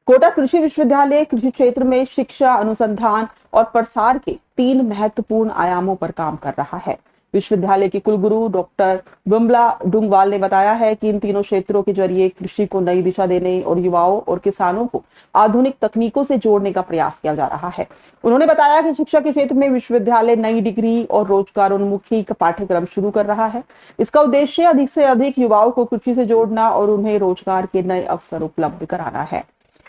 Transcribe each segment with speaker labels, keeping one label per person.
Speaker 1: कोटा कृषि विश्वविद्यालय कृषि क्षेत्र में शिक्षा, अनुसंधान और प्रसार के 3 महत्वपूर्ण आयामों पर काम कर रहा है। विश्वविद्यालय के कुलगुरु डॉक्टर विमला डुंगवाल ने बताया है कि इन तीनों क्षेत्रों के जरिए कृषि को नई दिशा देने और युवाओं और किसानों को आधुनिक तकनीकों से जोड़ने का प्रयास किया जा रहा है। उन्होंने बताया कि शिक्षा के क्षेत्र में विश्वविद्यालय नई डिग्री और रोजगारोन्मुखी पाठ्यक्रम शुरू कर रहा है। इसका उद्देश्य अधिक से अधिक युवाओं को कृषि से जोड़ना और उन्हें रोजगार के नए अवसर उपलब्ध कराना है।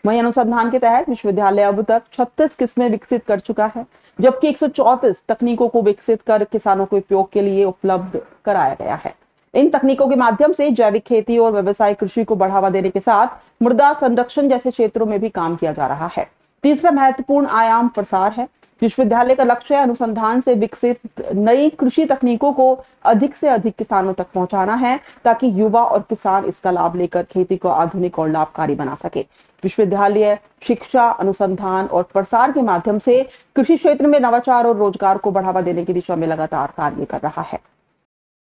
Speaker 1: वहीं अनुसंधान के तहत विश्वविद्यालय अब तक 36 किस्में विकसित कर चुका है, जबकि 134 तकनीकों को विकसित कर किसानों के उपयोग के लिए उपलब्ध कराया गया है। इन तकनीकों के माध्यम से जैविक खेती और व्यवसायिक कृषि को बढ़ावा देने के साथ मृदा संरक्षण जैसे क्षेत्रों में भी काम किया जा रहा है। तीसरा महत्वपूर्ण आयाम प्रसार है। विश्वविद्यालय का लक्ष्य है अनुसंधान से विकसित नई कृषि तकनीकों को अधिक से अधिक किसानों तक पहुंचाना है, ताकि युवा और किसान इसका लाभ लेकर खेती को आधुनिक और लाभकारी बना सके। विश्वविद्यालय शिक्षा, अनुसंधान और प्रसार के माध्यम से कृषि क्षेत्र में नवाचार और रोजगार को बढ़ावा देने की दिशा में लगातार कार्य कर रहा है।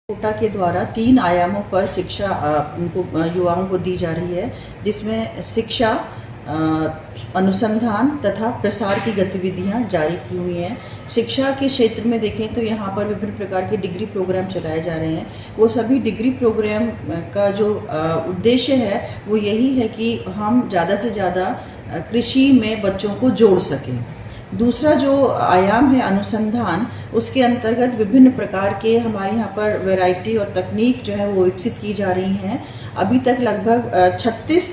Speaker 2: कोटा के द्वारा 3 आयामों पर शिक्षा उनको युवाओं को दी जा रही है, जिसमें शिक्षा, अनुसंधान तथा प्रसार की गतिविधियां जारी की हुई हैं। शिक्षा के क्षेत्र में देखें तो यहाँ पर विभिन्न प्रकार के डिग्री प्रोग्राम चलाए जा रहे हैं। वो सभी डिग्री प्रोग्राम का जो उद्देश्य है वो यही है कि हम ज़्यादा से ज़्यादा कृषि में बच्चों को जोड़ सकें। दूसरा जो आयाम है अनुसंधान, उसके अंतर्गत विभिन्न प्रकार के हमारे यहाँ पर वैरायटी और तकनीक जो है वो विकसित की जा रही हैं। अभी तक लगभग 36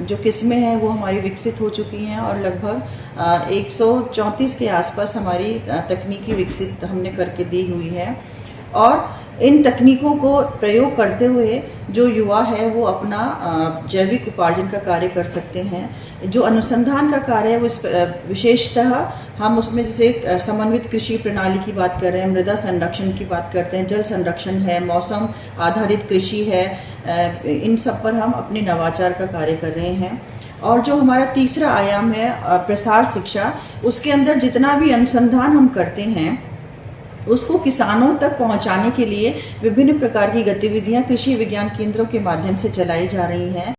Speaker 2: जो किस्में हैं वो हमारी विकसित हो चुकी हैं और लगभग 134 के आसपास हमारी तकनीकी विकसित हमने करके दी हुई है। और इन तकनीकों को प्रयोग करते हुए जो युवा है वो अपना जैविक उपार्जन का कार्य कर सकते हैं। जो अनुसंधान का कार्य है वो विशेषतः हम उसमें जैसे समन्वित कृषि प्रणाली की बात कर रहे हैं, मृदा संरक्षण की बात करते हैं, जल संरक्षण है, मौसम आधारित कृषि है, इन सब पर हम अपने नवाचार का कार्य कर रहे हैं। और जो हमारा तीसरा आयाम है प्रसार शिक्षा, उसके अंदर जितना भी अनुसंधान हम करते हैं उसको किसानों तक पहुंचाने के लिए विभिन्न प्रकार की गतिविधियां कृषि विज्ञान केंद्रों के माध्यम से चलाई जा रही हैं।